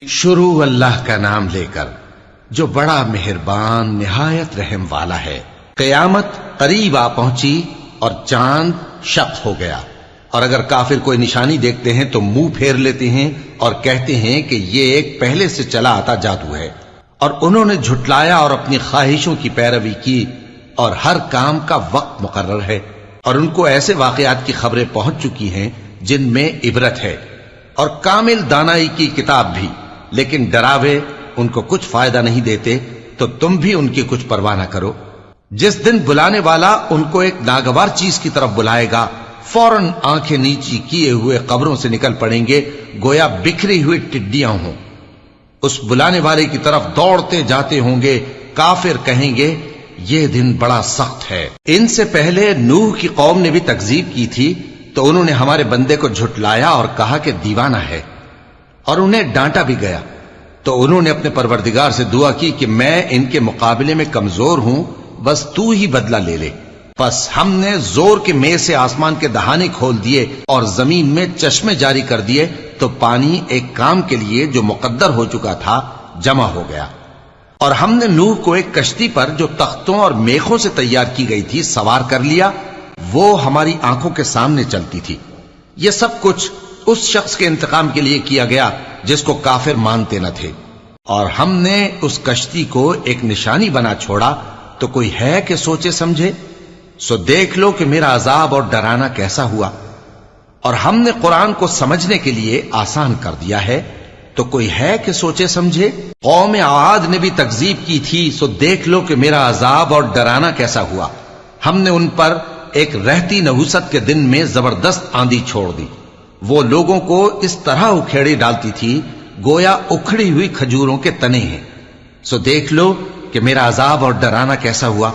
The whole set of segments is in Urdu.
شروع اللہ کا نام لے کر جو بڑا مہربان نہایت رحم والا ہے۔ قیامت قریب آ پہنچی اور چاند شق ہو گیا، اور اگر کافر کوئی نشانی دیکھتے ہیں تو منہ پھیر لیتے ہیں اور کہتے ہیں کہ یہ ایک پہلے سے چلا آتا جادو ہے، اور انہوں نے جھٹلایا اور اپنی خواہشوں کی پیروی کی، اور ہر کام کا وقت مقرر ہے، اور ان کو ایسے واقعات کی خبریں پہنچ چکی ہیں جن میں عبرت ہے، اور کامل دانائی کی کتاب بھی، لیکن ڈراوے ان کو کچھ فائدہ نہیں دیتے، تو تم بھی ان کی کچھ پرواہ نہ کرو۔ جس دن بلانے والا ان کو ایک ناگوار چیز کی طرف بلائے گا، فوراً آنکھیں نیچی کیے ہوئے قبروں سے نکل پڑیں گے گویا بکھری ہوئی ٹڈیاں ہوں۔ اس بلانے والے کی طرف دوڑتے جاتے ہوں گے، کافر کہیں گے یہ دن بڑا سخت ہے۔ ان سے پہلے نوح کی قوم نے بھی تکذیب کی تھی، تو انہوں نے ہمارے بندے کو جھٹلایا اور کہا کہ دیوانہ ہے، اور انہیں ڈانٹا بھی گیا۔ تو انہوں نے اپنے پروردگار سے دعا کی کہ میں ان کے مقابلے میں کمزور ہوں، بس تو ہی بدلہ لے لے۔ پس ہم نے زور کے مے سے آسمان کے دہانے کھول دیے اور زمین میں چشمے جاری کر دیے، تو پانی ایک کام کے لیے جو مقدر ہو چکا تھا جمع ہو گیا۔ اور ہم نے نوح کو ایک کشتی پر جو تختوں اور میخوں سے تیار کی گئی تھی سوار کر لیا، وہ ہماری آنکھوں کے سامنے چلتی تھی۔ یہ سب کچھ اس شخص کے انتقام کے لیے کیا گیا جس کو کافر مانتے نہ تھے، اور ہم نے اس کشتی کو ایک نشانی بنا چھوڑا، تو کوئی ہے کہ سوچے سمجھے؟ سو دیکھ لو کہ میرا عذاب اور ڈرانا کیسا ہوا۔ اور ہم نے قرآن کو سمجھنے کے لیے آسان کر دیا ہے، تو کوئی ہے کہ سوچے سمجھے؟ قوم عاد نے بھی تکذیب کی تھی، سو دیکھ لو کہ میرا عذاب اور ڈرانا کیسا ہوا۔ ہم نے ان پر ایک رہتی نحوست کے دن میں زبردست آندھی چھوڑ دی، وہ لوگوں کو اس طرح اکھیڑی ڈالتی تھی گویا اکھڑی ہوئی کھجوروں کے تنے ہیں۔ سو دیکھ لو کہ میرا عذاب اور ڈرانا کیسا ہوا۔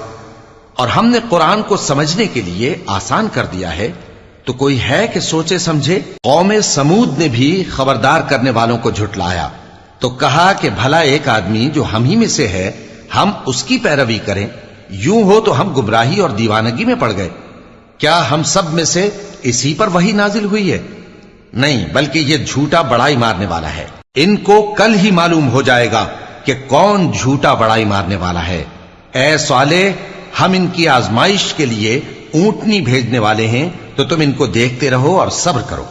اور ہم نے قرآن کو سمجھنے کے لیے آسان کر دیا ہے، تو کوئی ہے کہ سوچے سمجھے؟ قوم سمود نے بھی خبردار کرنے والوں کو جھٹلایا، تو کہا کہ بھلا ایک آدمی جو ہم ہی میں سے ہے، ہم اس کی پیروی کریں؟ یوں ہو تو ہم گمراہی اور دیوانگی میں پڑ گئے۔ کیا ہم سب میں سے اسی پر وحی نازل ہوئی ہے؟ نہیں، بلکہ یہ جھوٹا بڑائی مارنے والا ہے۔ ان کو کل ہی معلوم ہو جائے گا کہ کون جھوٹا بڑائی مارنے والا ہے۔ اے صالح، ہم ان کی آزمائش کے لیے اونٹنی بھیجنے والے ہیں، تو تم ان کو دیکھتے رہو اور صبر کرو،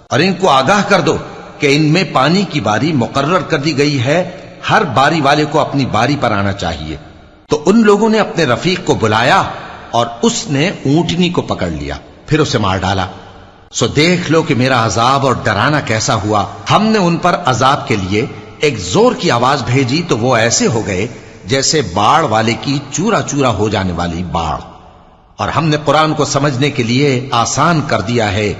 اور ان کو آگاہ کر دو کہ ان میں پانی کی باری مقرر کر دی گئی ہے، ہر باری والے کو اپنی باری پر آنا چاہیے۔ تو ان لوگوں نے اپنے رفیق کو بلایا، اور اس نے اونٹنی کو پکڑ لیا، پھر اسے مار ڈالا۔ سو دیکھ لو کہ میرا عذاب اور ڈرانا کیسا ہوا۔ ہم نے ان پر عذاب کے لیے ایک زور کی آواز بھیجی، تو وہ ایسے ہو گئے جیسے باڑ والے کی چورا چورا ہو جانے والی باڑ۔ اور ہم نے قرآن کو سمجھنے کے لیے آسان کر دیا ہے،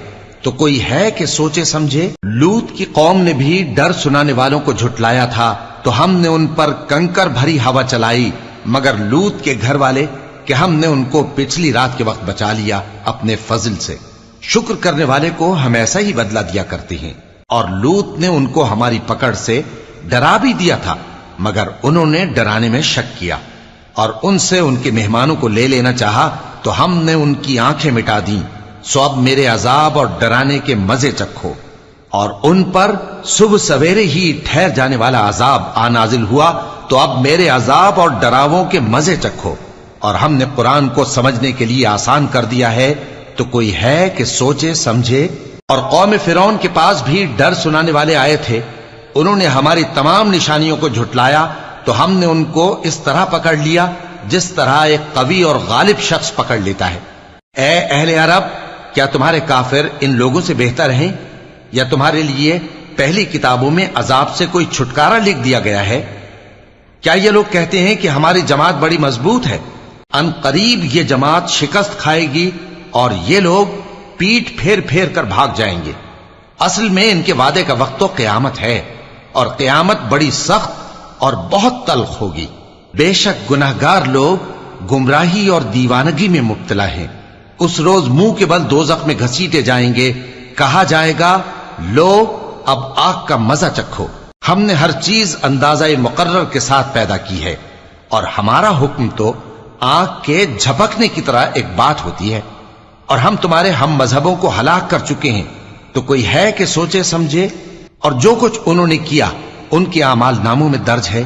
تو کوئی ہے کہ سوچے سمجھے؟ لوط کی قوم نے بھی ڈر سنانے والوں کو جھٹلایا تھا، تو ہم نے ان پر کنکر بھری ہوا چلائی، مگر لوط کے گھر والے کہ ہم نے ان کو پچھلی رات کے وقت بچا لیا اپنے فضل سے۔ شکر کرنے والے کو ہم ایسا ہی بدلہ دیا کرتے ہیں۔ اور لوط نے ان کو ہماری پکڑ سے ڈرا بھی دیا تھا، مگر انہوں نے ڈرانے میں شک کیا، اور ان سے ان کے مہمانوں کو لے لینا چاہا، تو ہم نے ان کی آنکھیں مٹا دیں۔ سو اب میرے عذاب اور ڈرانے کے مزے چکھو۔ اور ان پر صبح سویرے ہی ٹھہر جانے والا عذاب آ نازل ہوا، تو اب میرے عذاب اور ڈراووں کے مزے چکھو۔ اور ہم نے قرآن کو سمجھنے کے لیے آسان کر دیا ہے، تو کوئی ہے کہ سوچے سمجھے؟ اور قوم فرعون کے پاس بھی ڈر سنانے والے آئے تھے، انہوں نے ہماری تمام نشانیوں کو جھٹلایا، تو ہم نے ان کو اس طرح پکڑ لیا جس طرح ایک قوی اور غالب شخص پکڑ لیتا ہے۔ اے اہل عرب، کیا تمہارے کافر ان لوگوں سے بہتر ہیں؟ یا تمہارے لیے پہلی کتابوں میں عذاب سے کوئی چھٹکارا لکھ دیا گیا ہے؟ کیا یہ لوگ کہتے ہیں کہ ہماری جماعت بڑی مضبوط ہے؟ ان قریب یہ جماعت شکست کھائے گی، اور یہ لوگ پیٹ پھیر پھیر کر بھاگ جائیں گے۔ اصل میں ان کے وعدے کا وقت تو قیامت ہے، اور قیامت بڑی سخت اور بہت تلخ ہوگی۔ بے شک گناہگار لوگ گمراہی اور دیوانگی میں مبتلا ہیں۔ اس روز منہ کے بل دوزخ میں گھسیٹے جائیں گے، کہا جائے گا لو اب آگ کا مزہ چکھو۔ ہم نے ہر چیز اندازہ مقرر کے ساتھ پیدا کی ہے، اور ہمارا حکم تو آگ کے جھپکنے کی طرح ایک بات ہوتی ہے۔ اور ہم تمہارے ہم مذہبوں کو ہلاک کر چکے ہیں، تو کوئی ہے کہ سوچے سمجھے؟ اور جو کچھ انہوں نے کیا ان کے اعمال ناموں میں درج ہے،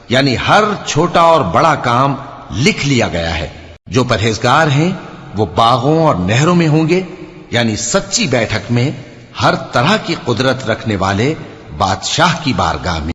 یعنی ہر چھوٹا اور بڑا کام لکھ لیا گیا ہے۔ جو پرہیزگار ہیں وہ باغوں اور نہروں میں ہوں گے، یعنی سچی بیٹھک میں ہر طرح کی قدرت رکھنے والے بادشاہ کی بارگاہ میں۔